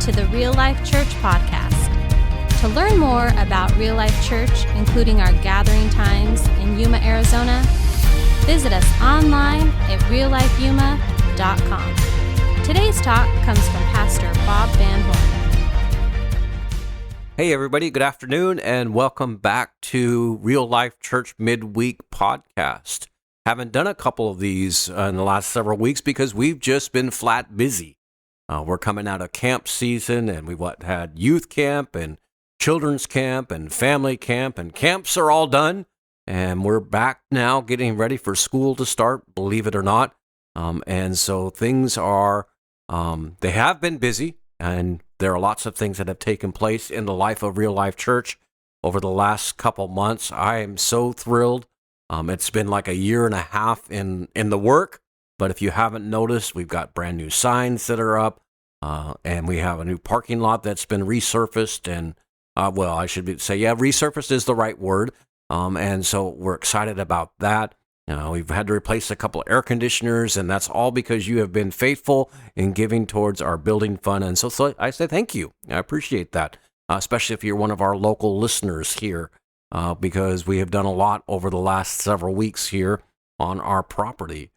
to the Real Life Church podcast. To learn more about Real Life Church, including our gathering times in Yuma, Arizona, visit us online at reallifeyuma.com. Today's talk comes from Pastor Bob Van Horn. Hey everybody, good afternoon and welcome back to Real Life Church Midweek Podcast. Haven't done a couple of these in the last several weeks because we've just been flat busy. We're coming out of camp season and we've had youth camp and children's camp and family camp, and camps are all done. And we're back now getting ready for school to start, believe it or not. And so things are, they have been busy, and there are lots of things that have taken place in the life of Real Life Church over the last couple months. I am so thrilled. It's been like a year and a half in the work, but if you haven't noticed, we've got brand new signs that are up, and we have a new parking lot that's been resurfaced, and I should say, resurfaced is the right word, and so we're excited about that. We've had to replace a couple of air conditioners, and that's all because you have been faithful in giving towards our building fund, and so I say thank you. I appreciate that, especially if you're one of our local listeners here. Because we have done a lot over the last several weeks here on our property.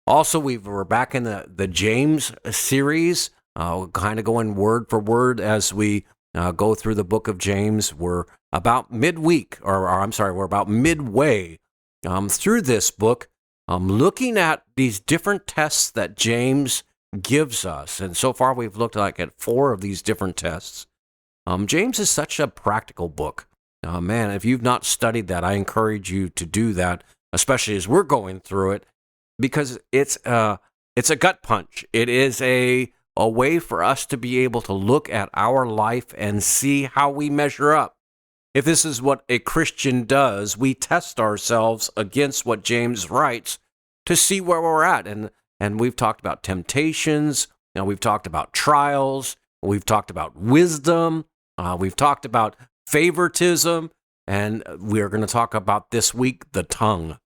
Also, we're back in the James series, kind of going word for word as we go through the book of James. We're about we're about midway through this book, looking at these different tests that James gives us. And so far, we've looked at 4 of these different tests. James is such a practical book. Man, if you've not studied that, I encourage you to do that, especially as we're going through it, because it's a gut punch. It is a way for us to be able to look at our life and see how we measure up. If this is what a Christian does, we test ourselves against what James writes to see where we're at. And we've talked about temptations, we've talked about trials, we've talked about wisdom, we've talked about favoritism, and we're going to talk about this week the tongue,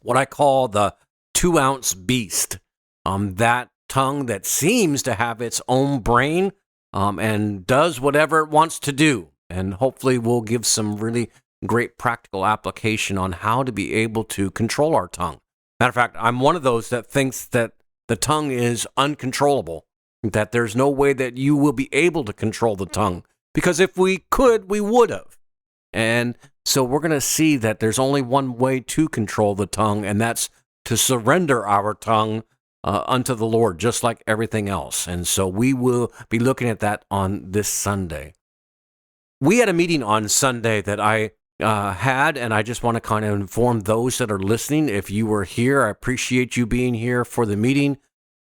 what I call the 2-ounce beast. That tongue that seems to have its own brain and does whatever it wants to do. And hopefully we'll give some really great practical application on how to be able to control our tongue. Matter of fact, I'm one of those that thinks that the tongue is uncontrollable, that there's no way that you will be able to control the tongue. Because if we could, we would have. And so we're going to see that there's only one way to control the tongue, and that's to surrender our tongue unto the Lord, just like everything else. And so we will be looking at that on this Sunday. We had a meeting on Sunday that I had, and I just want to kind of inform those that are listening. If you were here, I appreciate you being here for the meeting.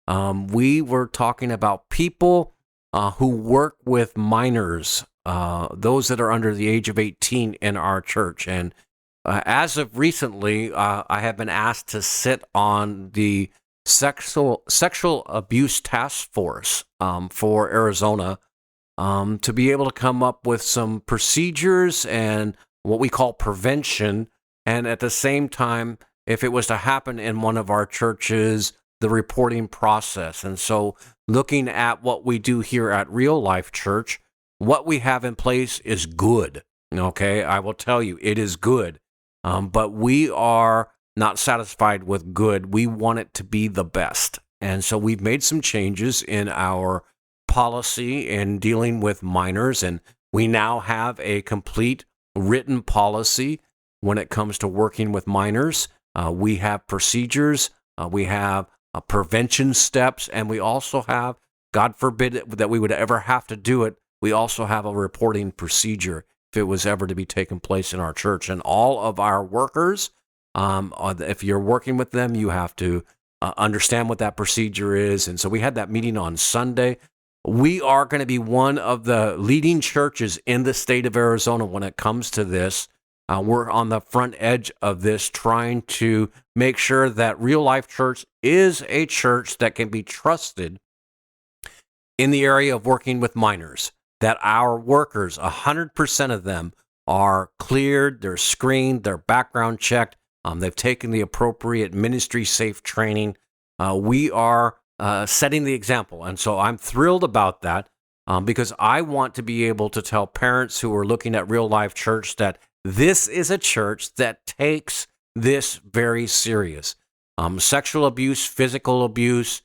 We were talking about people who work with minors, those that are under the age of 18 in our church. And as of recently, I have been asked to sit on the sexual abuse task force for Arizona to be able to come up with some procedures and what we call prevention. And at the same time, if it was to happen in one of our churches, the reporting process. And so looking at what we do here at Real Life Church, what we have in place is good. Okay, I will tell you, it is good. But we are not satisfied with good. We want it to be the best. And so we've made some changes in our policy in dealing with minors, and we now have a complete written policy when it comes to working with minors. We have procedures, we have prevention steps, and we also have, God forbid that we would ever have to do it, we also have a reporting procedure if it was ever to be taking place in our church. And all of our workers, if you're working with them, you have to understand what that procedure is. And so we had that meeting on Sunday. We are going to be one of the leading churches in the state of Arizona when it comes to this. We're on the front edge of this, trying to make sure that Real Life Church is a church that can be trusted in the area of working with minors, that our workers, 100% of them, are cleared, they're screened, they're background checked, they've taken the appropriate ministry safe training. We are setting the example, and so I'm thrilled about that. because I want to be able to tell parents who are looking at Real Life Church that this is a church that takes this very serious. Sexual abuse, physical abuse,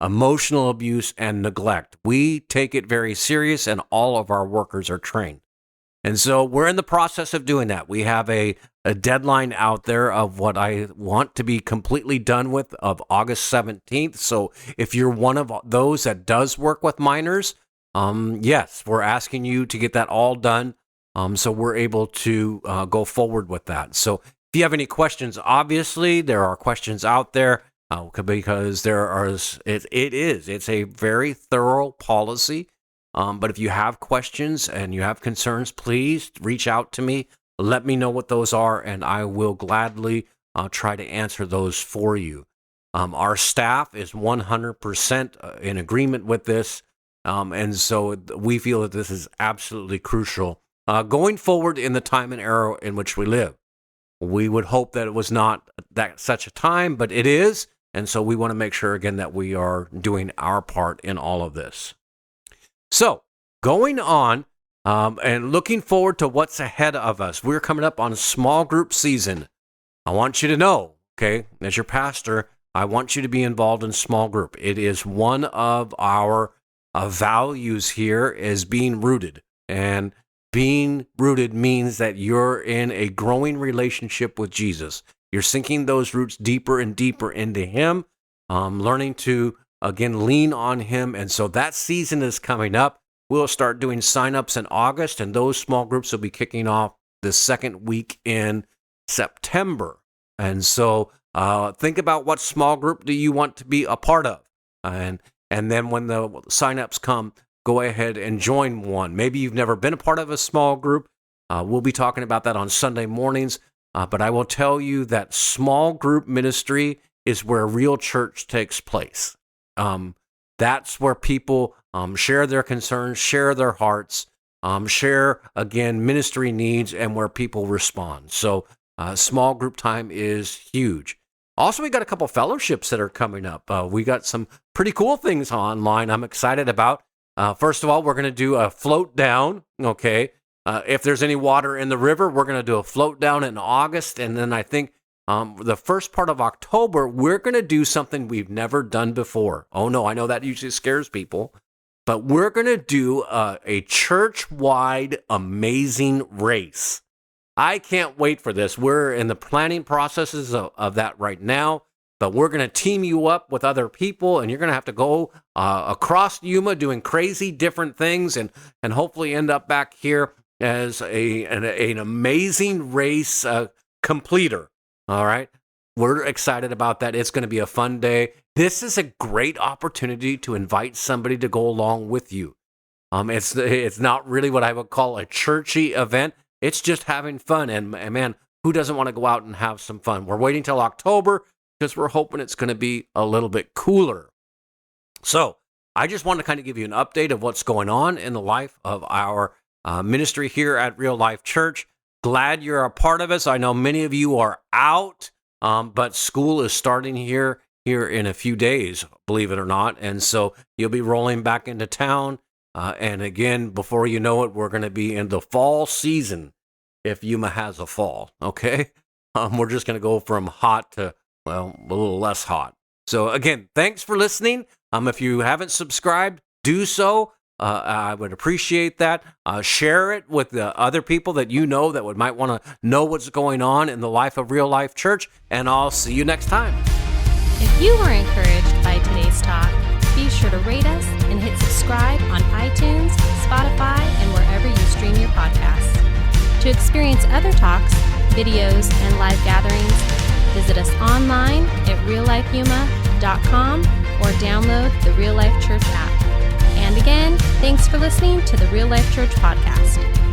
emotional abuse, and neglect. We take it very serious, and all of our workers are trained. And so we're in the process of doing that. We have a deadline out there of what I want to be completely done with of August 17th. So if you're one of those that does work with minors, yes, we're asking you to get that all done so we're able to go forward with that. So if you have any questions, obviously there are questions out there because it's a very thorough policy. But if you have questions and you have concerns, please reach out to me. Let me know what those are, and I will gladly try to answer those for you. Our staff is 100% in agreement with this, and so we feel that this is absolutely crucial going forward in the time and era in which we live. We would hope that it was not that such a time, but it is, and so we want to make sure, again, that we are doing our part in all of this. So, going on and looking forward to what's ahead of us. We're coming up on small group season. I want you to know, okay, as your pastor, I want you to be involved in small group. It is one of our values here is being rooted. And being rooted means that you're in a growing relationship with Jesus. You're sinking those roots deeper and deeper into Him, learning to again, lean on Him. And so that season is coming up. We'll start doing signups in August, and those small groups will be kicking off the second week in September. And so think about what small group do you want to be a part of. And then when the signups come, go ahead and join one. Maybe you've never been a part of a small group. We'll be talking about that on Sunday mornings. But I will tell you that small group ministry is where real church takes place. That's where people share their concerns, share their hearts, share, again, ministry needs, and where people respond. So small group time is huge. Also, we got a couple fellowships that are coming up. We got some pretty cool things online I'm excited about. First of all, we're going to do a float down, okay? If there's any water in the river, we're going to do a float down in August, and then I think the first part of October, we're going to do something we've never done before. Oh, no, I know that usually scares people. But we're going to do a church-wide amazing race. I can't wait for this. We're in the planning processes of that right now. But we're going to team you up with other people, and you're going to have to go across Yuma doing crazy different things and hopefully end up back here as an amazing race completer. All right. We're excited about that. It's going to be a fun day. This is a great opportunity to invite somebody to go along with you. It's not really what I would call a churchy event. It's just having fun. And man, who doesn't want to go out and have some fun? We're waiting till October because we're hoping it's going to be a little bit cooler. So I just want to kind of give you an update of what's going on in the life of our ministry here at Real Life Church. Glad you're a part of us. I know many of you are out, but school is starting here in a few days, believe it or not. And so you'll be rolling back into town. And again, before you know it, we're going to be in the fall season if Yuma has a fall, okay? We're just going to go from hot to, well, a little less hot. So again, thanks for listening. If you haven't subscribed, do so. I would appreciate that. Share it with the other people that you know that might want to know what's going on in the life of Real Life Church, and I'll see you next time. If you were encouraged by today's talk, be sure to rate us and hit subscribe on iTunes, Spotify, and wherever you stream your podcasts. To experience other talks, videos, and live gatherings, visit us online at reallifeyuma.com or download the Real Life Church app. And again, thanks for listening to the Real Life Church podcast.